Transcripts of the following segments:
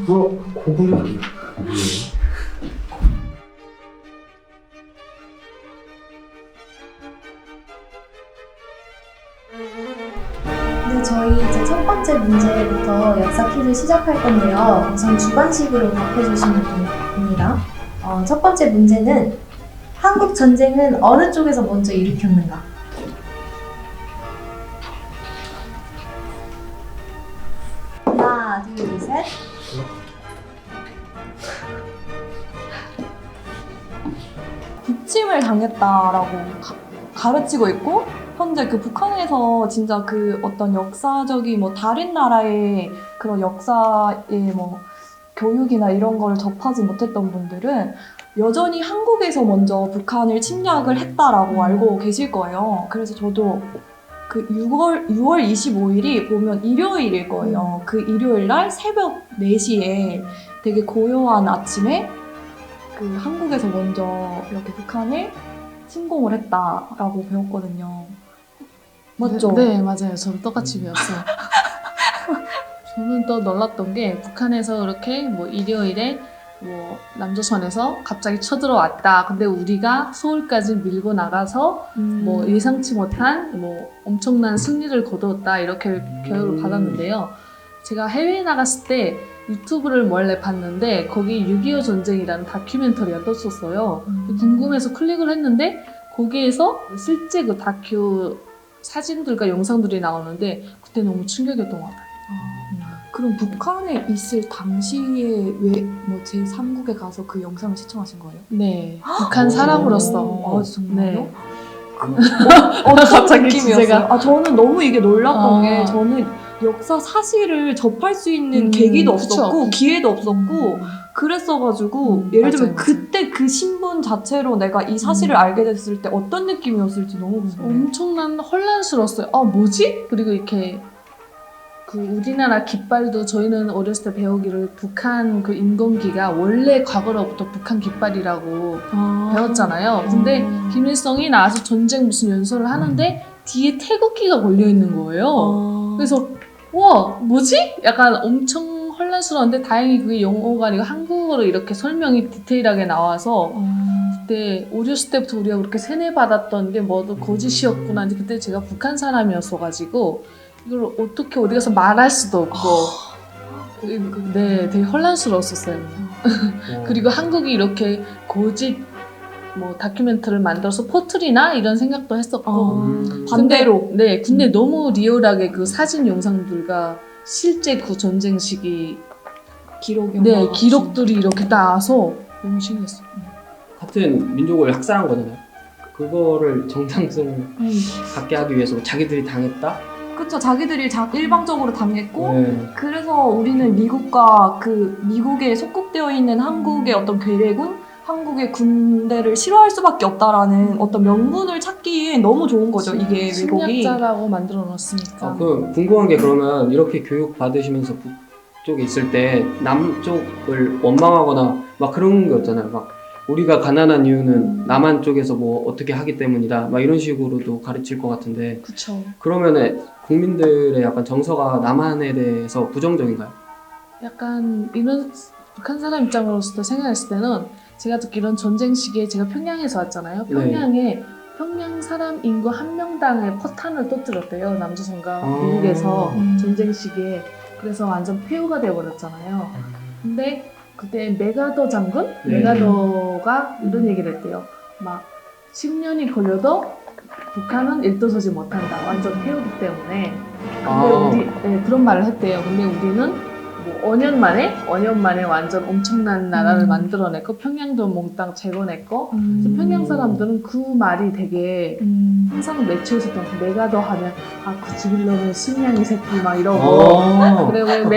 고구려 뭐예요? 네, 저희 이제 첫 번째 문제부터 역사 퀴즈 시작할 건데요. 우선 주관식으로 답해주시면 됩니다. 첫 번째 문제는 한국 전쟁은 어느 쪽에서 먼저 일으켰는가? 하나, 둘, 셋. 북침을 당했다라고 가르치고 있고, 현재 그 북한에서 진짜 그 어떤 역사적인 뭐 다른 나라의 그런 역사의 뭐 교육이나 이런 걸 접하지 못했던 분들은 여전히 한국에서 먼저 북한을 침략을 했다라고 알고 계실 거예요. 그래서 저도 그 6월 25일이 보면 일요일일 거예요. 그 일요일 날 새벽 4시에 되게 고요한 아침에 그 한국에서 먼저 이렇게 북한을 침공을 했다라고 배웠거든요. 맞죠? 네, 맞아요. 저도 똑같이 배웠어요. 저는 또 놀랐던 게 북한에서 이렇게 뭐 일요일에 뭐 남조선에서 갑자기 쳐들어왔다. 근데 우리가 서울까지 밀고 나가서 뭐 예상치 못한 뭐 엄청난 승리를 거두었다. 이렇게 교육을 받았는데요. 제가 해외에 나갔을 때 유튜브를 원래 봤는데 거기 6.25 전쟁이라는 다큐멘터리가 떴었어요. 궁금해서 클릭을 했는데 거기에서 실제 그 다큐 사진들과 영상들이 나오는데 그때 너무 충격이었던 것 같아요. 그럼 북한에 있을 당시에 왜 뭐 제3국에 가서 그 영상을 시청하신 거예요? 네, 북한 사람으로서. 아, 정말요? 네. 어떤 갑자기 느낌이었어요? 주제가- 아, 저는 너무 이게 놀랐던 아. 게 저는 역사 사실을 접할 수 있는 그쵸. 계기도 없었고 기회도 없었고 그랬어가지고 예를 들면 맞아요, 맞아요. 그때 그 신분 자체로 내가 이 사실을 알게 됐을 때 어떤 느낌이었을지 너무 궁금해요. 엄청난 혼란스러웠어요. 아, 뭐지? 그리고 이렇게 그 우리나라 깃발도 저희는 어렸을 때 배우기를 북한 그 인공기가 원래 과거로부터 북한 깃발이라고 배웠잖아요. 근데 김일성이 나와서 전쟁 무슨 연설을 하는데 뒤에 태극기가 걸려 있는 거예요. 그래서 와, 뭐지? 약간 엄청 혼란스러운데 다행히 그게 영어가 아니고 한국어로 이렇게 설명이 디테일하게 나와서 그때 어렸을 때부터 우리가 그렇게 세뇌받았던 게 뭐도 거짓이었구나. 근데 그때 제가 북한 사람이었어가지고 이걸 어떻게 어디 가서 말할 수도 없고 네, 되게 혼란스러웠었어요. 그리고 한국이 이렇게 거짓 뭐 다큐멘터리를 만들어서 포트리나 이런 생각도 했었고 반대로. 근데 너무 리얼하게 그 사진 영상들과 실제 그 전쟁 시기 기록들이 이렇게 나와서 너무 신기했어요. 같은 민족을 학살한 거잖아요. 그거를 정당성을 갖게 하기 위해서 자기들이 당했다? 그쵸, 자기들이 일방적으로 당했고 네. 그래서 우리는 미국과 그 미국에 속국되어 있는 한국의 어떤 괴뢰군, 한국의 군대를 싫어할 수밖에 없다라는 어떤 명분을 찾기에 너무 좋은 거죠. 이게 왜곡이. 침략자라고 만들어 놨으니까. 그 궁금한 게 그러면 이렇게 교육 받으시면서 북쪽에 있을 때 남쪽을 원망하거나 막 그런 게 없잖아요. 막 우리가 가난한 이유는 남한 쪽에서 뭐 어떻게 하기 때문이다. 막 이런 식으로도 가르칠 것 같은데 그쵸. 그러면은 국민들의 약간 정서가 남한에 대해서 부정적인가요? 약간 이런 북한 사람 입장으로서 생각했을 때는 제가 듣기로는 전쟁 시기에 제가 평양에서 왔잖아요. 평양에 평양 사람 인구 1명당의 포탄을 터뜨렸대요. 남조선과 미국에서 전쟁 시기에. 그래서 완전 폐허가 되어버렸잖아요. 근데 그때 메가더 장군? 메가더가 이런 얘기를 했대요. 막 10년이 걸려도 북한은 일도서지 못한다. 완전 폐허기 때문에. 근데 그런 말을 했대요. 근데 우리는 뭐 5년 만에 완전 엄청난 나라를 만들어냈고 평양도 몽땅 재건했고 그래서 평양 사람들은 그 말이 되게 항상 맺혀있었던 그 메가더 하면 그 주빌러는 승냥이 새끼 막 이러고 그리고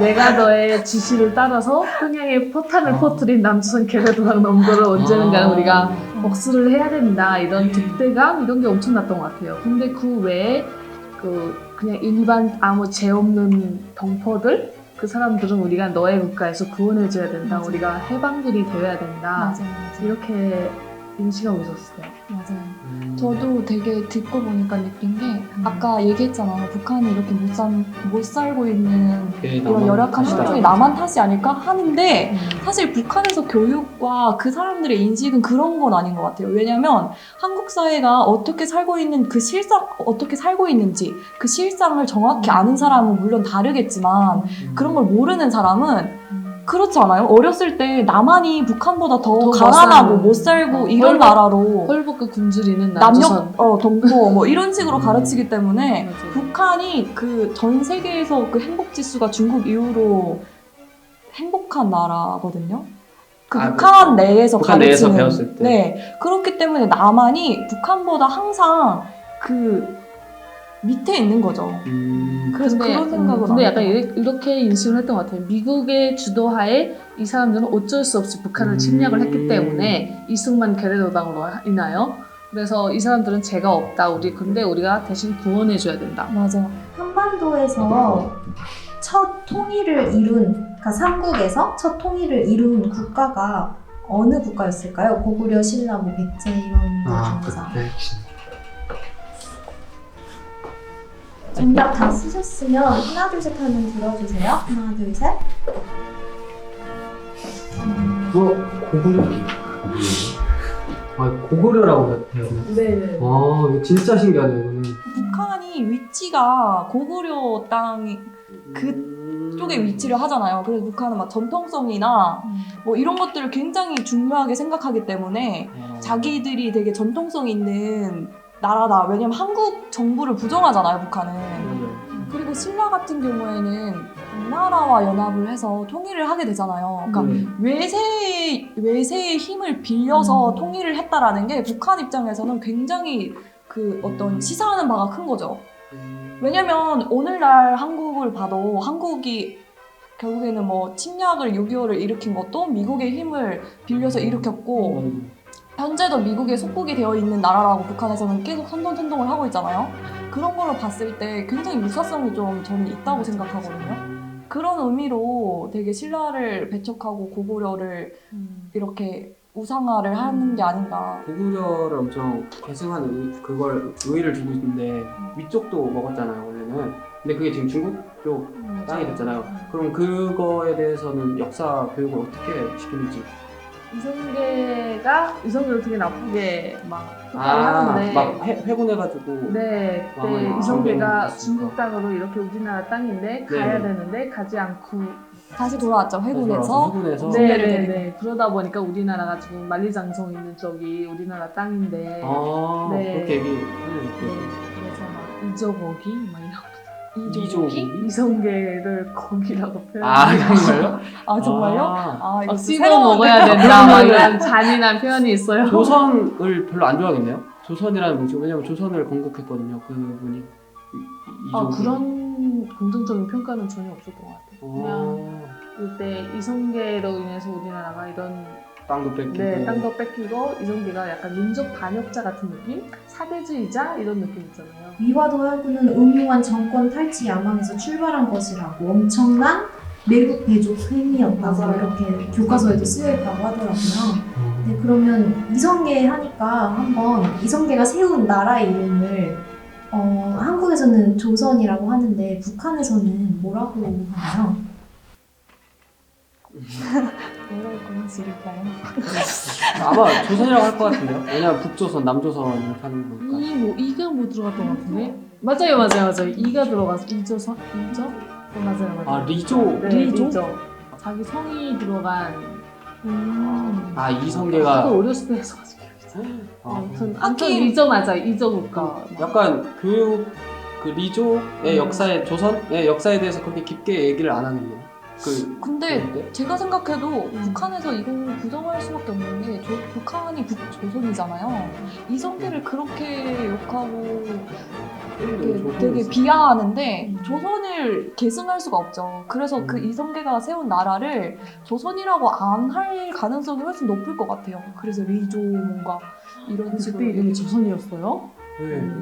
메가더의 지시를 따라서 평양에 포탄을 퍼뜨린 남조선 개라도당 놈들을 언제는가 우리가 복수를 해야 된다 이런 득대감 이런 게 엄청났던 것 같아요. 근데 그 외에 그냥 일반 아무 죄 없는 동포들 그 사람들은 우리가 너의 국가에서 구원해줘야 된다. 우리가 해방군이 되어야 된다. 맞아요. 이렇게 인식하고 있었어요. 맞아요. 저도 되게 듣고 보니까 느낀 게 아까 얘기했잖아요. 북한이 이렇게 못 살고 있는 이런 열악한 환경이 남한 탓이 아닐까 하는데 사실 북한에서 교육과 그 사람들의 인식은 그런 건 아닌 것 같아요. 왜냐면 한국 사회가 어떻게 살고 있는 그 실상, 어떻게 살고 있는지 그 실상을 정확히 아는 사람은 물론 다르겠지만 그런 걸 모르는 사람은 그렇지 않아요? 어렸을 때 남한이 북한보다 더 가난하고 못 살고 이런 나라로 헐벗고 굶주리는 남녀 남조선. 동포 뭐 이런 식으로 가르치기 때문에 맞아요. 북한이 그 전 세계에서 그 행복 지수가 중국 이후로 행복한 나라거든요. 그 북한 내에서 북한 내에서 가르치는 배웠을 때. 네 그렇기 때문에 남한이 북한보다 항상 그 밑에 있는 거죠. 그래서 그런 생각을 근데 안 약간 해요. 이렇게 인식을 했던 것 같아요. 미국의 주도하에 이 사람들은 어쩔 수 없이 북한을 침략을 했기 때문에 이승만 게레로당으로 인하여 그래서 이 사람들은 죄가 없다. 근데 우리가 대신 구원해줘야 된다. 맞아. 한반도에서 첫 통일을 이룬, 그러니까 삼국에서 첫 통일을 이룬 국가가 어느 국가였을까요? 고구려, 신라, 뭐 백제 이런 데 중에서. 정답 다 쓰셨으면 하나 둘 셋 하면 들어주세요. 하나 둘 셋. 고구려. 고구려라고 해요. 네네. 이거 진짜 신기하네요. 이거는. 북한이 위치가 고구려 땅 그쪽에 위치를 하잖아요. 그래서 북한은 막 전통성이나 뭐 이런 것들을 굉장히 중요하게 생각하기 때문에 자기들이 되게 전통성 있는 나라다. 왜냐면 한국 정부를 부정하잖아요, 북한은. 그리고 신라 같은 경우에는 당나라와 연합을 해서 통일을 하게 되잖아요. 그러니까 외세의 힘을 빌려서 통일을 했다라는 게 북한 입장에서는 굉장히 그 어떤 시사하는 바가 큰 거죠. 왜냐면 오늘날 한국을 봐도 한국이 결국에는 뭐 침략을 6.25를 일으킨 것도 미국의 힘을 빌려서 일으켰고 현재도 미국의 속국이 되어 있는 나라라고 북한에서는 계속 선동을 하고 있잖아요. 그런 걸로 봤을 때 굉장히 유사성이 좀 저는 있다고 생각하거든요. 그런 의미로 되게 신라를 배척하고 고구려를 이렇게 우상화를 하는 게 아닌가. 고구려를 엄청 계승하는 그걸 의의를 두고 있는데 위쪽도 먹었잖아요 원래는. 근데 그게 지금 중국 쪽 땅이 됐잖아요. 그럼 그거에 대해서는 역사 교육을 어떻게 시키는지. 이성계를 되게 나쁘게 막 하는데 막 회군해가지고. 네, 그때 이성계가 중국 땅으로 이렇게 우리나라 땅인데 가야 되는데 가지 않고 다시 돌아왔죠. 회군에서. 네. 그러다 보니까 우리나라가 지금 만리장성 있는 쪽이 우리나라 땅인데 그렇게 얘기해요. 그래서 막 이조거기 막 이런 이조기? 이성계를 거기라고 표현해요. 정말요? 정말요? 이거 씹어 먹어야 된다. 막 이런 잔인한 표현이 있어요. 조선을 별로 안 좋아하겠네요. 조선이라는 문제. 왜냐면 조선을 건국했거든요. 그분이. 그런 긍정적인 평가는 전혀 없었던 것 같아요. 그냥 그때 이성계로 인해서 우리나라가 이런 땅도 뺏기고. 네, 땅도 뺏기고 이성계가 약간 민족 반역자 같은 느낌? 사대주의자? 이런 느낌 있잖아요. 위화도 하고는 음흉한 정권 탈취 야망에서 출발한 것이라고 엄청난 매국 배족 행위였다고 이렇게 교과서에도 쓰여있다고 하더라고요. 네, 그러면 이성계 하니까 한번 이성계가 세운 나라의 이름을 한국에서는 조선이라고 하는데 북한에서는 뭐라고 하나요? 뭐라고 공지일까요? 아마 조선이라고 할 것 같은데요. 왜냐면 북조선, 남조선 이렇게 하는 거니까. 이가 뭐 들어갔던 것 같은데? 맞아요. 이가 들어가서 이조선? 이조? 맞아요. 리조. 네, 리조. 자기 성이 들어간. 이성계가. 또 어렸을 때 해서가지고 기억이 아무튼 리조 맞아요. 이조 국가. 약간 교육 그 리조의 역사에 조선의 역사에 대해서 그렇게 깊게 얘기를 안 하겠네요. 근데 제가 생각해도 북한에서 이걸 부정할 수밖에 없는 게 북한이 북조선이잖아요. 이성계를 그렇게 욕하고 이렇게 되게 비하하는데 조선을 계승할 수가 없죠. 그래서 그 이성계가 세운 나라를 조선이라고 안 할 가능성이 훨씬 높을 것 같아요. 그래서 리조 뭔가 이런 식으로 그때 이름이 조선이었어요? 네.